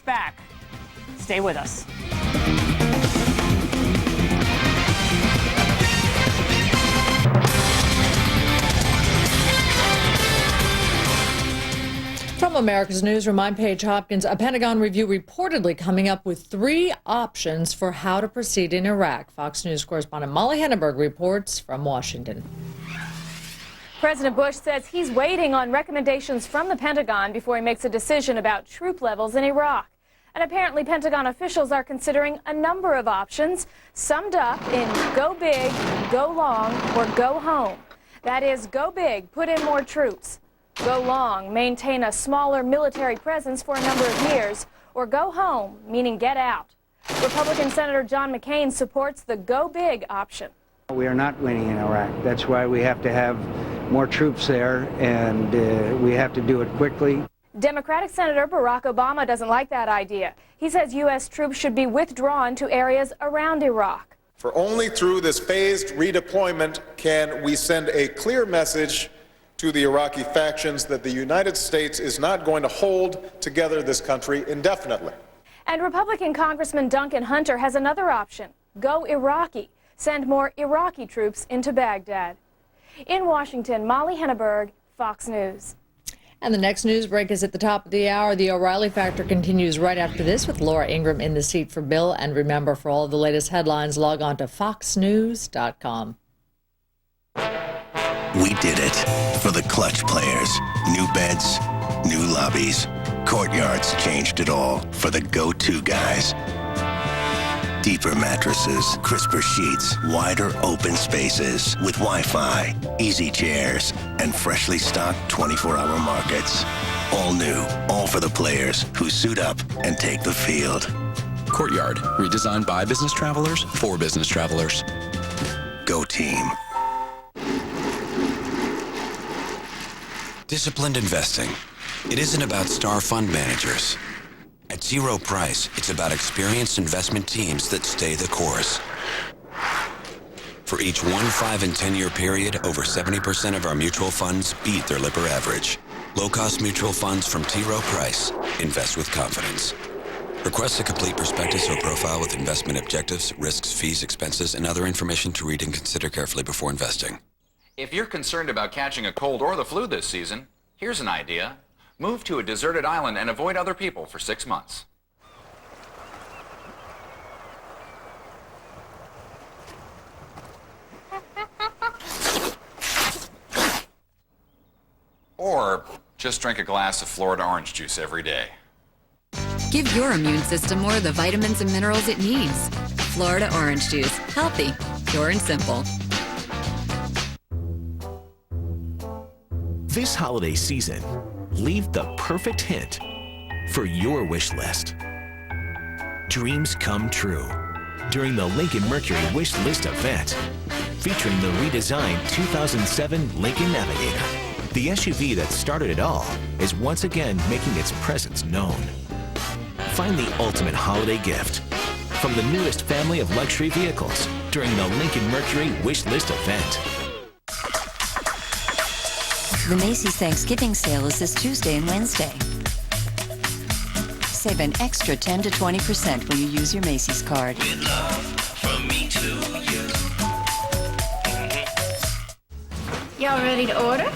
back. Stay with us. From America's Newsroom, I'm Paige Hopkins. A Pentagon review reportedly coming up with 3 options for how to proceed in Iraq. Fox News correspondent Molly Henneberg reports from Washington. President Bush says he's waiting on recommendations from the Pentagon before he makes a decision about troop levels in Iraq. And apparently Pentagon officials are considering a number of options, summed up in go big, go long, or go home. That is, go big, put in more troops. Go long, maintain a smaller military presence for a number of years, or go home, meaning get out. Republican Senator John McCain supports the go big option. We are not winning in Iraq. That's why we have to have more troops there, and we have to do it quickly. Democratic Senator Barack Obama doesn't like that idea. He says U.S. troops should be withdrawn to areas around Iraq. For only through this phased redeployment can we send a clear message to the Iraqi factions that the United States is not going to hold together this country indefinitely. And Republican Congressman Duncan Hunter has another option. Go Iraqi. Send more Iraqi troops into Baghdad. In Washington, Molly Henneberg, Fox News. And the next news break is at the top of the hour. The O'Reilly Factor continues right after this with Laura Ingraham in the seat for Bill. And remember, for all of the latest headlines, log on to foxnews.com. We did it for the clutch players. New beds, new lobbies. Courtyards changed it all for the go-to guys. Deeper mattresses, crisper sheets, wider open spaces with Wi-Fi, easy chairs, and freshly stocked 24-hour markets. All new, all for the players who suit up and take the field. Courtyard, redesigned by business travelers for business travelers. Go team. Disciplined investing. It isn't about star fund managers. At Zero Price, it's about experienced investment teams that stay the course. For each 1, 5, and 10-year period, over 70% of our mutual funds beat their Lipper average. Low-cost mutual funds from T. Rowe Price. Invest with confidence. Request a complete prospectus or profile with investment objectives, risks, fees, expenses, and other information to read and consider carefully before investing. If you're concerned about catching a cold or the flu this season, here's an idea. Move to a deserted island and avoid other people for 6 months. Or just drink a glass of Florida orange juice every day. Give your immune system more of the vitamins and minerals it needs. Florida orange juice. Healthy, pure and simple. This holiday season, leave the perfect hint for your wish list. Dreams come true during the Lincoln Mercury Wish List event, featuring the redesigned 2007 Lincoln Navigator. The SUV that started it all is once again making its presence known. Find the ultimate holiday gift from the newest family of luxury vehicles during the Lincoln Mercury Wish List event. The Macy's Thanksgiving sale is this Tuesday and Wednesday. Save an extra 10 to 20% when you use your Macy's card. With love from me to you. Y'all ready to order?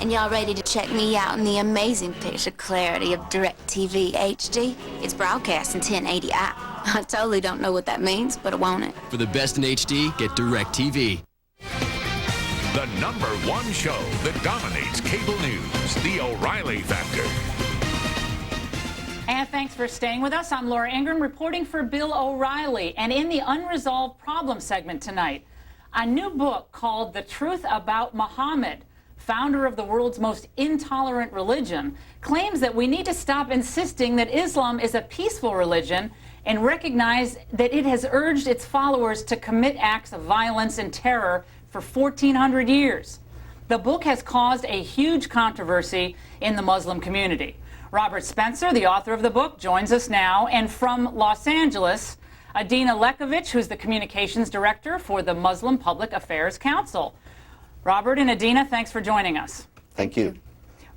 And y'all ready to check me out in the amazing picture clarity of DirecTV HD? It's broadcast in 1080i. I totally don't know what that means, but I want it. For the best in HD, get DirecTV. The #1 show that dominates cable news, The O'Reilly Factor. And thanks for staying with us. I'm Laura Ingraham reporting for Bill O'Reilly. And in the Unresolved Problem segment tonight, a new book called The Truth About Muhammad, founder of the world's most intolerant religion, claims that we need to stop insisting that Islam is a peaceful religion and recognize that it has urged its followers to commit acts of violence and terror for 1,400 years. The book has caused a huge controversy in the Muslim community. Robert Spencer, the author of the book, joins us now. And from Los Angeles, Adina Lekovich, who's the communications director for the Muslim Public Affairs Council. Robert and Adina, thanks for joining us. Thank you.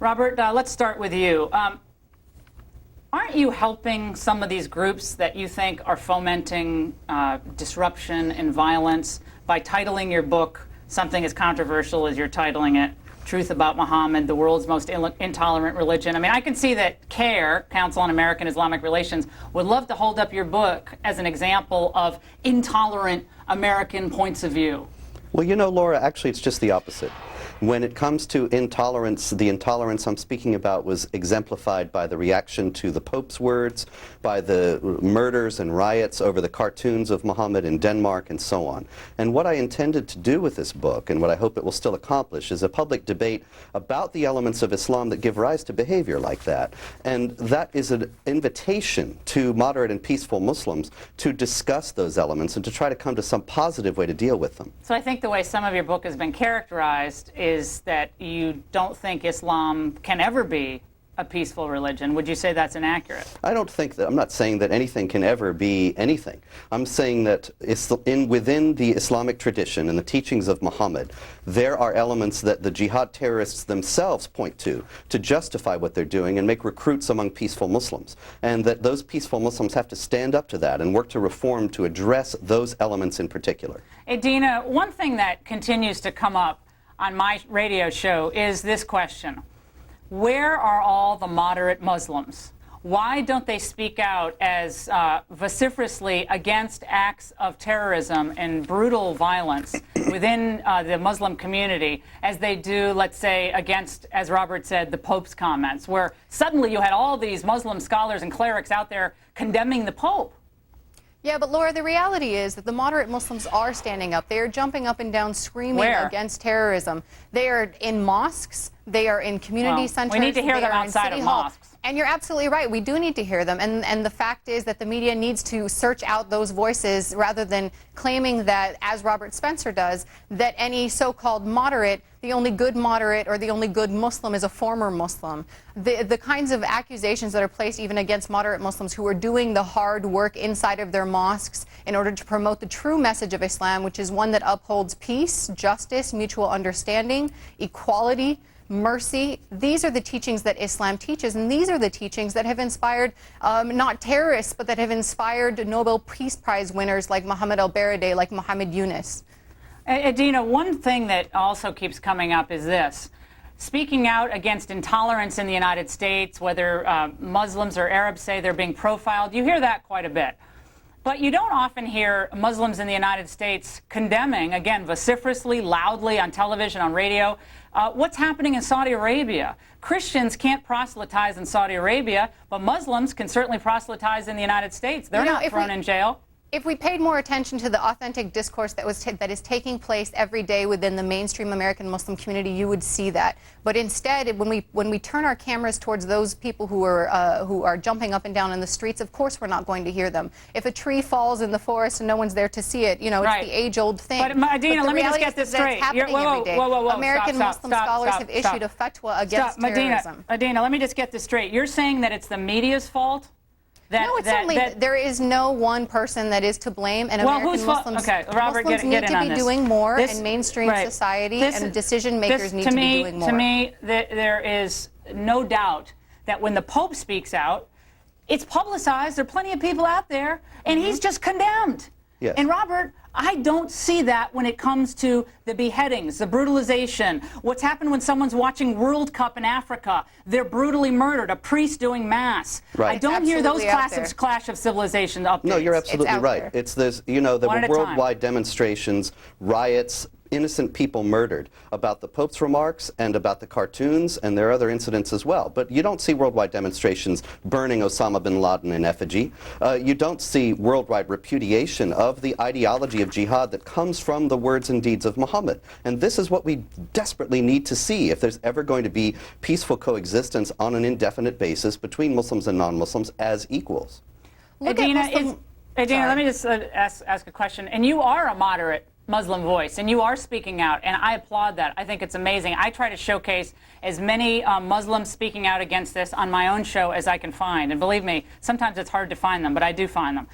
Robert, let's start with you. Aren't you helping some of these groups that you think are fomenting disruption and violence by titling your book something as controversial as you're titling it, Truth About Muhammad, the World's Most Intolerant Religion? I mean, I can see that CAIR, Council on American Islamic Relations, would love to hold up your book as an example of intolerant American points of view. Well, you know, Laura, actually it's just the opposite. When it comes to intolerance, the intolerance I'm speaking about was exemplified by the reaction to the Pope's words, by the murders and riots over the cartoons of Muhammad in Denmark, and so on. And what I intended to do with this book, and what I hope it will still accomplish, is a public debate about the elements of Islam that give rise to behavior like that. And that is an invitation to moderate and peaceful Muslims to discuss those elements and to try to come to some positive way to deal with them. So I think the way some of your book has been characterized is that you don't think Islam can ever be a peaceful religion. Would you say that's inaccurate? I don't think that. I'm not saying that anything can ever be anything. I'm saying that within the Islamic tradition and the teachings of Muhammad, there are elements that the jihad terrorists themselves point to justify what they're doing and make recruits among peaceful Muslims. And that those peaceful Muslims have to stand up to that and work to reform to address those elements in particular. Dina, one thing that continues to come up on my radio show is this question. Where are all the moderate Muslims? Why don't they speak out as vociferously against acts of terrorism and brutal violence within the Muslim community as they do, let's say, against, as Robert said, the Pope's comments, where suddenly you had all these Muslim scholars and clerics out there condemning the Pope? Yeah, but Laura, the reality is that the moderate Muslims are standing up. They are jumping up and down screaming against terrorism. They are in mosques. They are in community centers. We need to hear them outside of mosques. And you're absolutely right. We do need to hear them. And the fact is that the media needs to search out those voices rather than claiming that, as Robert Spencer does, that any so-called moderate, the only good moderate or the only good Muslim is a former Muslim. The kinds of accusations that are placed even against moderate Muslims who are doing the hard work inside of their mosques in order to promote the true message of Islam, which is one that upholds peace, justice, mutual understanding, equality, mercy. These are the teachings that Islam teaches, and these are the teachings that have inspired not terrorists, but that have inspired Nobel Peace Prize winners like Muhammad al-Baradei, like Muhammad Yunus. Adina, one thing that also keeps coming up is this. Speaking out against intolerance in the United States, whether Muslims or Arabs say they're being profiled, you hear that quite a bit. But you don't often hear Muslims in the United States condemning, again, vociferously, loudly on television, on radio, what's happening in Saudi Arabia. Christians can't proselytize in Saudi Arabia, but Muslims can certainly proselytize in the United States. They're not thrown in jail. If we paid more attention to the authentic discourse that is taking place every day within the mainstream American Muslim community, you would see that. But instead, when we turn our cameras towards those people who are jumping up and down in the streets, of course we're not going to hear them. If a tree falls in the forest and no one's there to see it, you know, it's the age-old thing. But Adina, let me just get this straight. American Muslim scholars have issued a fatwa against terrorism. Adina, let me just get this straight. You're saying that it's the media's fault? No, it's only there is no one person that is to blame, and American Muslims, Robert, Muslims need to be doing more, and mainstream society and decision makers need to be doing more. To me, there is no doubt that when the Pope speaks out, it's publicized. There are plenty of people out there, and he's just condemned. Yes. And Robert, I don't see that when it comes to the beheadings, the brutalization, what's happened when someone's watching World Cup in Africa. They're brutally murdered, a priest doing mass. Right. I don't hear those clash of civilization updates. No, you're absolutely right. It's this, you know, there were worldwide demonstrations, riots, innocent people murdered about the Pope's remarks and about the cartoons, and there are other incidents as well. But you don't see worldwide demonstrations burning Osama bin Laden in effigy. You don't see worldwide repudiation of the ideology of jihad that comes from the words and deeds of Muhammad. And this is what we desperately need to see if there's ever going to be peaceful coexistence on an indefinite basis between Muslims and non-Muslims as equals. Adina, let me just ask a question. And you are a moderate Muslim voice, and you are speaking out, and I applaud that. I think it's amazing. I try to showcase as many Muslims speaking out against this on my own show as I can find, and believe me, sometimes it's hard to find them, but I do find them.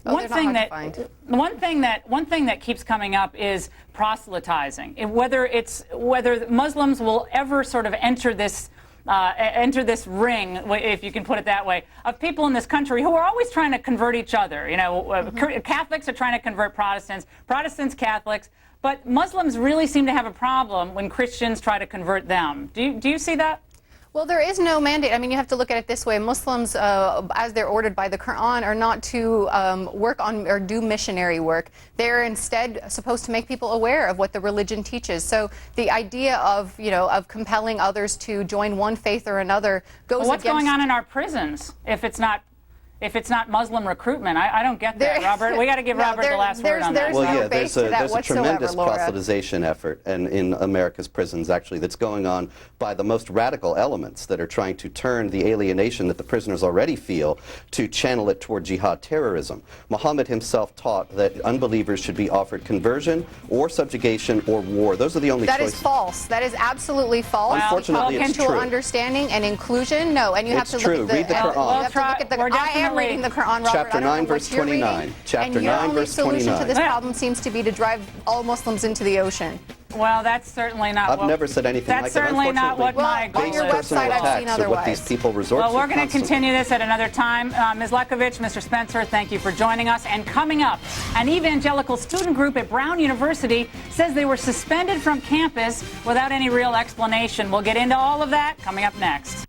One thing that keeps coming up is proselytizing. Whether Muslims will ever sort of enter this enter this ring, if you can put it that way, of people in this country who are always trying to convert each other. You know, Catholics are trying to convert Protestants, Protestants Catholics, but Muslims really seem to have a problem when Christians try to convert them. Do you see that? Well, there is no mandate. I mean, you have to look at it this way. Muslims, as they're ordered by the Quran, are not to work on or do missionary work. They're instead supposed to make people aware of what the religion teaches. So the idea of, you know, of compelling others to join one faith or another goes What's against... going on in our prisons if it's not Muslim recruitment? I don't get that, Robert. We got to give Robert the last word on that. Well, yeah, there's a tremendous proselytization effort and in America's prisons, actually, that's going on by the most radical elements that are trying to turn the alienation that the prisoners already feel to channel it toward jihad terrorism. Muhammad himself taught that unbelievers should be offered conversion or subjugation or war. Those are the only choices. That is false. That is absolutely false. Unfortunately, it's true. Understanding and inclusion, no. And you have to look at the... Read the Quran. You have to look at the... I'm reading the Quran, Robert. Chapter 9, verse 29. Chapter 9, verse 29. And your only solution to this problem seems to be to drive all Muslims into the ocean. Well, that's certainly not I've never said anything like that. That's certainly not what my goal is. On your website, I've seen otherwise. What these people resort well, to we're going to constantly. continue this at another time. Ms. Lekovich, Mr. Spencer, thank you for joining us. And coming up, an evangelical student group at Brown University says they were suspended from campus without any real explanation. We'll get into all of that coming up next.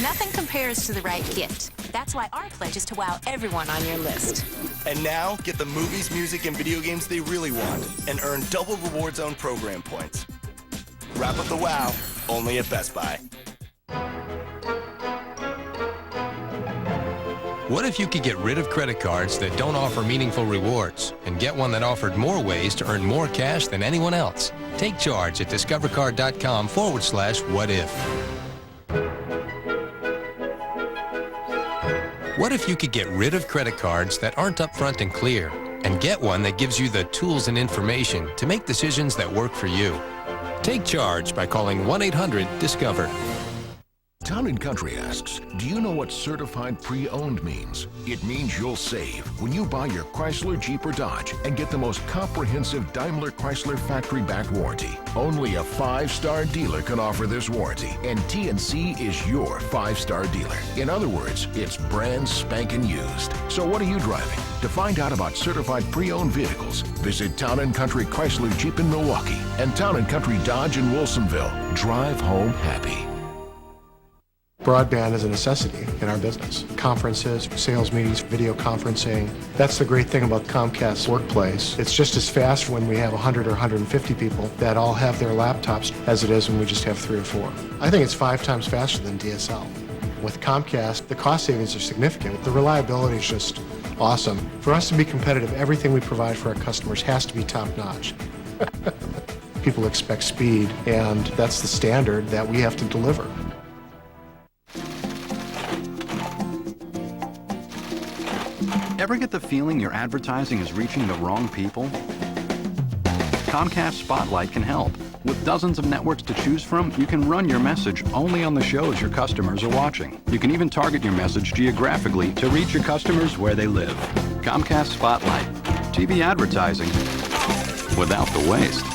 Nothing compares to the right gift. That's why our pledge is to wow everyone on your list. And now, get the movies, music, and video games they really want and earn double Reward Zone program points. Wrap up the wow, only at Best Buy. What if you could get rid of credit cards that don't offer meaningful rewards and get one that offered more ways to earn more cash than anyone else? Take charge at discovercard.com/what-if. What if you could get rid of credit cards that aren't upfront and clear and get one that gives you the tools and information to make decisions that work for you? Take charge by calling 1-800-DISCOVER. Town & Country asks, do you know what certified pre-owned means? It means you'll save when you buy your Chrysler, Jeep, or Dodge and get the most comprehensive Daimler Chrysler factory-back warranty. Only a 5-star dealer can offer this warranty, and TNC is your 5-star dealer. In other words, it's brand spanking used. So what are you driving? To find out about certified pre-owned vehicles, visit Town & Country Chrysler, Jeep in Milwaukee and Town & Country Dodge in Wilsonville. Drive home happy. Broadband is a necessity in our business. Conferences, sales meetings, video conferencing. That's the great thing about Comcast Workplace. It's just as fast when we have 100 or 150 people that all have their laptops as it is when we just have 3 or 4. I think it's 5 times faster than DSL. With Comcast, the cost savings are significant. The reliability is just awesome. For us to be competitive, everything we provide for our customers has to be top-notch. People expect speed, and that's the standard that we have to deliver. Ever get the feeling your advertising is reaching the wrong people? Comcast Spotlight can help. With dozens of networks to choose from, you can run your message only on the shows your customers are watching. You can even target your message geographically to reach your customers where they live. Comcast Spotlight. TV advertising without the waste.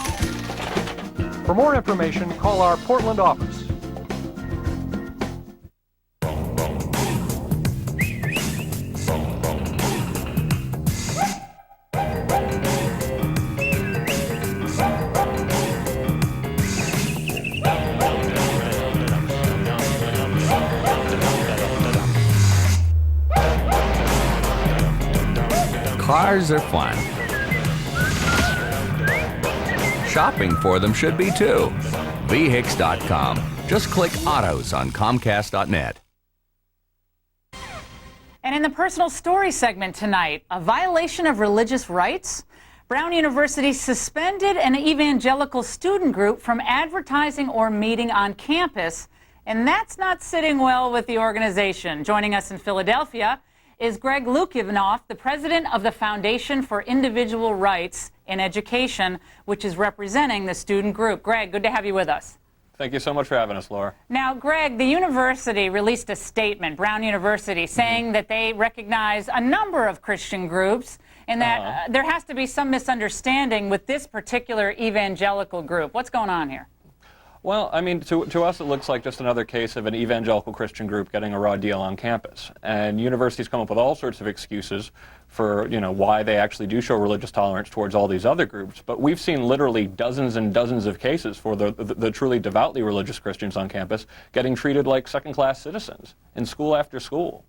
For more information, call our Portland office. Cars are fun. Shopping for them should be too. vhix.com. Just click autos on comcast.net. And in the personal story segment tonight, a violation of religious rights? Brown University suspended an evangelical student group from advertising or meeting on campus, and that's not sitting well with the organization. Joining us in Philadelphia is Greg Lukyanov, the president of the Foundation for Individual Rights in Education, which is representing the student group. Greg, good to have you with us. Thank you so much for having us, Laura. Now, Greg, the university released a statement, Brown University, saying that they recognize a number of Christian groups and that there has to be some misunderstanding with this particular evangelical group. What's going on here? Well, I mean, to us it looks like just another case of an evangelical Christian group getting a raw deal on campus. And universities come up with all sorts of excuses for, why they actually do show religious tolerance towards all these other groups. But we've seen literally dozens and dozens of cases for the truly devoutly religious Christians on campus getting treated like second-class citizens in school after school.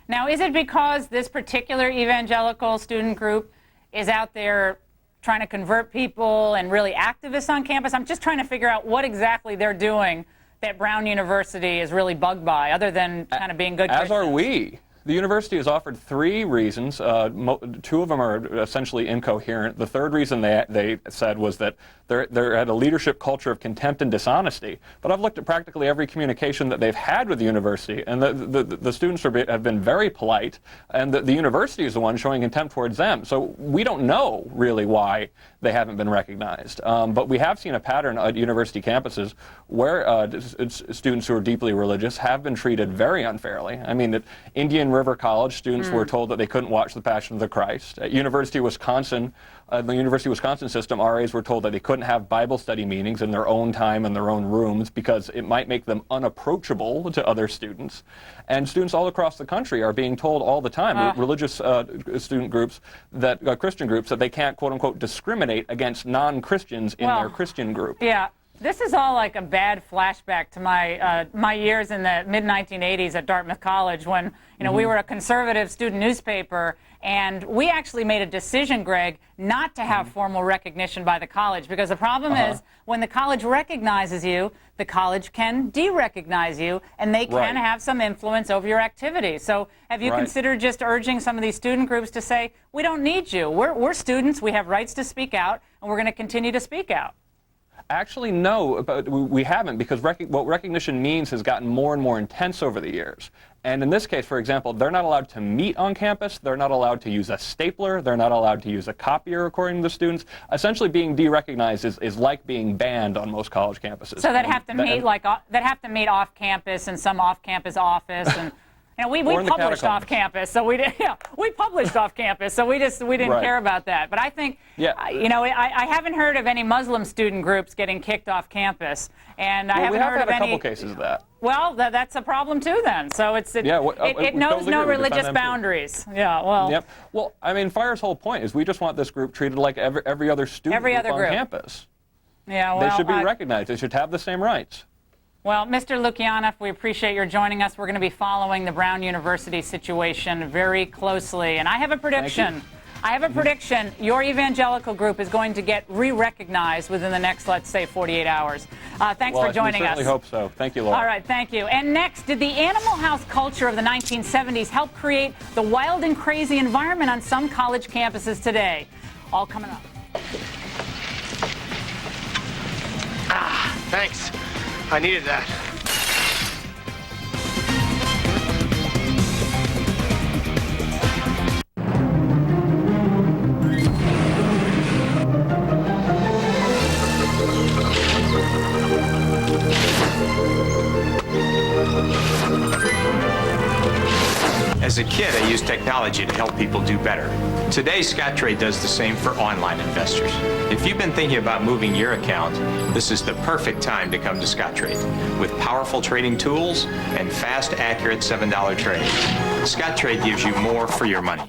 Now, is it because this particular evangelical student group is out there trying to convert people and really activists on campus? I'm just trying to figure out what exactly they're doing that Brown University is really bugged by, other than kind of being good Christians. As are we. The university has offered 3 reasons. 2 of them are essentially incoherent. The third reason they said was that they're at a leadership culture of contempt and dishonesty. But I've looked at practically every communication that they've had with the university, and the students have been very polite, and the university is the one showing contempt towards them. So we don't know really why they haven't been recognized. But we have seen a pattern at university campuses where students who are deeply religious have been treated very unfairly. I mean, at Indian River College, students were told that they couldn't watch The Passion of the Christ. At University of Wisconsin, the University of Wisconsin system, RAs were told that they couldn't have Bible study meetings in their own time in their own rooms because it might make them unapproachable to other students. And students all across the country are being told all the time, religious student groups, Christian groups, that they can't, quote unquote, discriminate against non-Christians in their Christian group. Yeah. This is all like a bad flashback to my years in the mid-1980s at Dartmouth College when, we were a conservative student newspaper, and we actually made a decision, Greg, not to have formal recognition by the college, because the problem is when the college recognizes you, the college can de-recognize you, and they can have some influence over your activities. So have you considered just urging some of these student groups to say, we don't need you, we're students, we have rights to speak out, and we're going to continue to speak out? Actually, no, but we haven't, because what recognition means has gotten more and more intense over the years. And in this case, for example, they're not allowed to meet on campus, they're not allowed to use a stapler, they're not allowed to use a copier, according to the students. Essentially, being de-recognized is like being banned on most college campuses. So they'd have to meet off campus in some off-campus office, and we published off campus, so we published off campus, so we didn't care about that. But I think, I haven't heard of any Muslim student groups getting kicked off campus, and I haven't heard of any. We have had a couple cases of that. Well, that's a problem too, then. So it knows no religious boundaries. Yeah, well. Yep. Well, I mean, FIRE's whole point is we just want this group treated like every other student group on campus. Yeah, well, they should be recognized. They should have the same rights. Well, Mr. Lukyanov, we appreciate your joining us. We're going to be following the Brown University situation very closely. And I have a prediction. Your evangelical group is going to get re-recognized within the next, let's say, 48 hours. Thanks for joining us. I certainly hope so. Thank you, Laura. All right, thank you. And next, did the animal house culture of the 1970s help create the wild and crazy environment on some college campuses today? All coming up. Thanks. I needed that. As a kid, I used technology to help people do better. Today, Scottrade does the same for online investors. If you've been thinking about moving your account, this is the perfect time to come to Scottrade. With powerful trading tools and fast, accurate $7 trades, Scottrade gives you more for your money.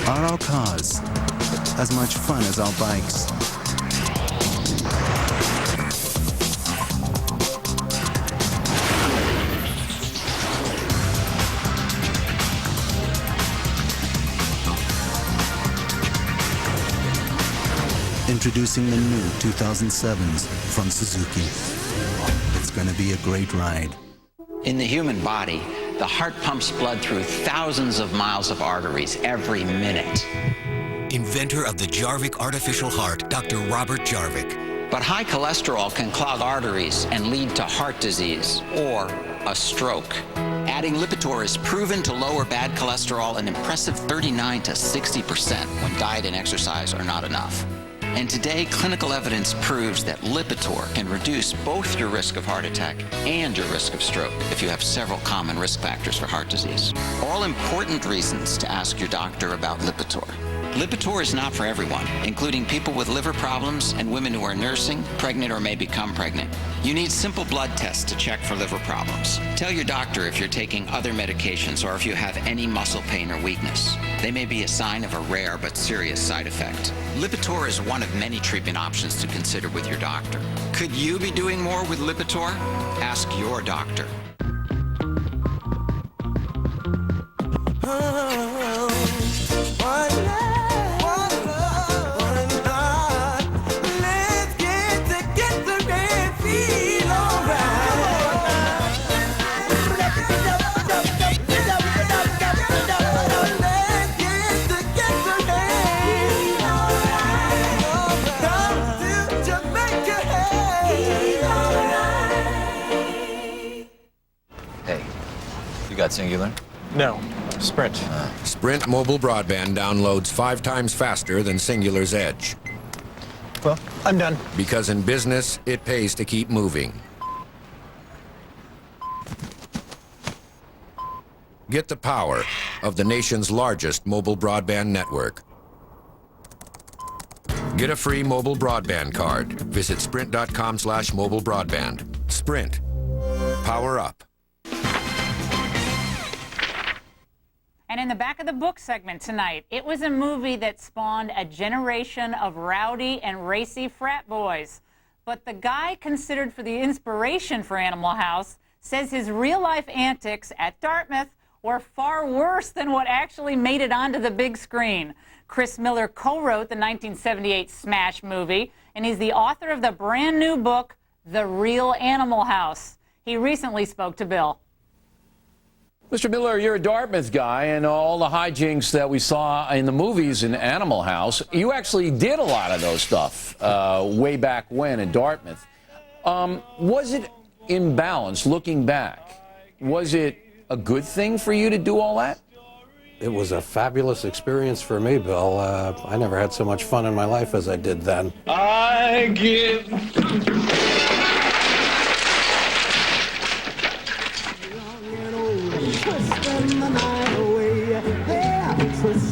Are our cars as much fun as our bikes? Introducing the new 2007s from Suzuki. It's going to be a great ride. In the human body, the heart pumps blood through thousands of miles of arteries every minute. Inventor of the Jarvik artificial heart, Dr. Robert Jarvik. But high cholesterol can clog arteries and lead to heart disease or a stroke. Adding Lipitor is proven to lower bad cholesterol an impressive 39 to 60% when diet and exercise are not enough. And today, clinical evidence proves that Lipitor can reduce both your risk of heart attack and your risk of stroke if you have several common risk factors for heart disease. All important reasons to ask your doctor about Lipitor. Lipitor is not for everyone, including people with liver problems and women who are nursing, pregnant, or may become pregnant. You need simple blood tests to check for liver problems. Tell your doctor if you're taking other medications or if you have any muscle pain or weakness. They may be a sign of a rare but serious side effect. Lipitor is one of many treatment options to consider with your doctor. Could you be doing more with Lipitor? Ask your doctor. Got Singular? No, Sprint. Sprint mobile broadband downloads 5 times faster than Singular's Edge. Well, I'm done. Because in business, it pays to keep moving. Get the power of the nation's largest mobile broadband network. Get a free mobile broadband card. Visit sprint.com/mobile broadband. Sprint. Power up. And in the back of the book segment tonight, it was a movie that spawned a generation of rowdy and racy frat boys. But the guy considered for the inspiration for Animal House says his real-life antics at Dartmouth were far worse than what actually made it onto the big screen. Chris Miller co-wrote the 1978 smash movie, and he's the author of the brand new book, The Real Animal House. He recently spoke to Bill. Mr. Miller, you're a Dartmouth guy, and all the hijinks that we saw in the movies in Animal House, you actually did a lot of those stuff way back when in Dartmouth. Was it imbalanced, looking back? Was it a good thing for you to do all that? It was a fabulous experience for me, Bill. I never had so much fun in my life as I did then. I give.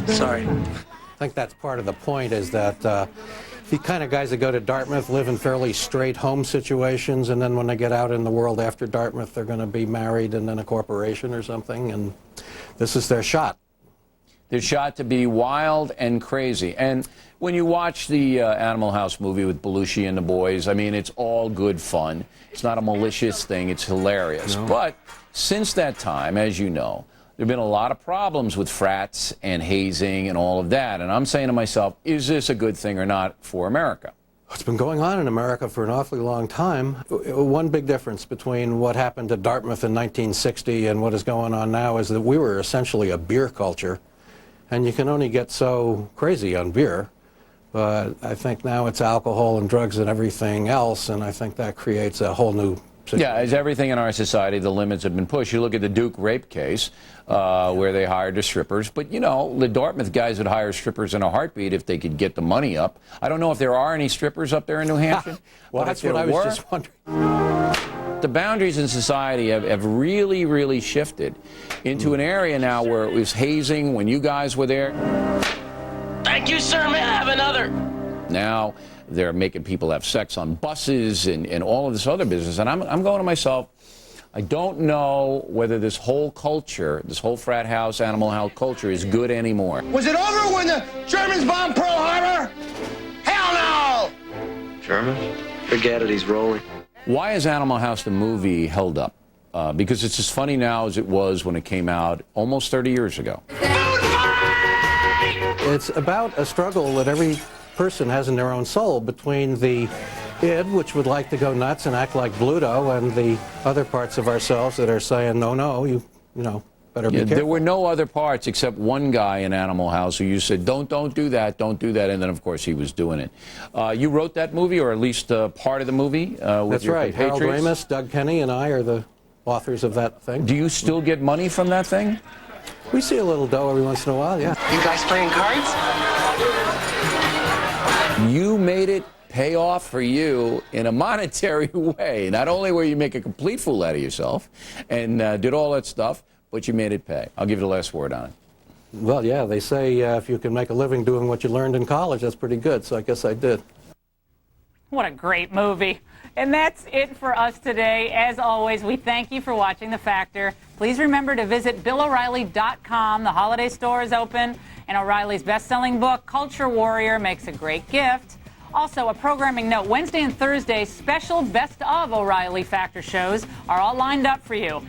Sorry. I think that's part of the point, is that the kind of guys that go to Dartmouth live in fairly straight home situations, and then when they get out in the world after Dartmouth, they're going to be married and then a corporation or something, and this is their shot. Their shot to be wild and crazy. And when you watch the Animal House movie with Belushi and the boys, I mean, it's all good fun. It's not a malicious thing. It's hilarious. No. But since that time, as you know, there have been a lot of problems with frats and hazing and all of that. And I'm saying to myself, is this a good thing or not for America? It's been going on in America for an awfully long time. One big difference between what happened at Dartmouth in 1960 and what is going on now is that we were essentially a beer culture. And you can only get so crazy on beer. But I think now it's alcohol and drugs and everything else, and I think that creates a whole new situation. Yeah, as everything in our society, the limits have been pushed. You look at the Duke rape case, where they hired the strippers. But, you know, the Dartmouth guys would hire strippers in a heartbeat if they could get the money up. I don't know if there are any strippers up there in New Hampshire. Well, that's what I was just wondering. The boundaries in society have really, really shifted into an area now where it was hazing when you guys were there. Thank you, sir. May I have another? Now they're making people have sex on buses and all of this other business. And I'm going to myself, I don't know whether this whole culture, this whole frat house, Animal House culture is good anymore. Was it over when the Germans bombed Pearl Harbor? Hell no! Germans? Forget it, he's rolling. Why is Animal House the movie held up? Because it's as funny now as it was when it came out almost 30 years ago. It's about a struggle that every person has in their own soul between the id, which would like to go nuts and act like Bluto, and the other parts of ourselves that are saying, no, you know, Better be Yeah, careful. there were no other parts except one guy in Animal House who you said, don't do that, and then, of course, he was doing it. You wrote that movie, or at least part of the movie with That's your right. Harold compatriots? Ramis, Doug Kenny, and I are the authors of that thing. Do you still get money from that thing? We see a little dough every once in a while, yeah. You guys playing cards? You made it pay off for you in a monetary way. Not only were you make a complete fool out of yourself and did all that stuff, but you made it pay. I'll give you the last word on it. Well, yeah, they say if you can make a living doing what you learned in college, that's pretty good, so I guess I did. What a great movie. And that's it for us today. As always, we thank you for watching The Factor. Please remember to visit BillO'Reilly.com. The holiday store is open, and O'Reilly's best-selling book, Culture Warrior, makes a great gift. Also, a programming note, Wednesday and Thursday, special Best of O'Reilly Factor shows are all lined up for you.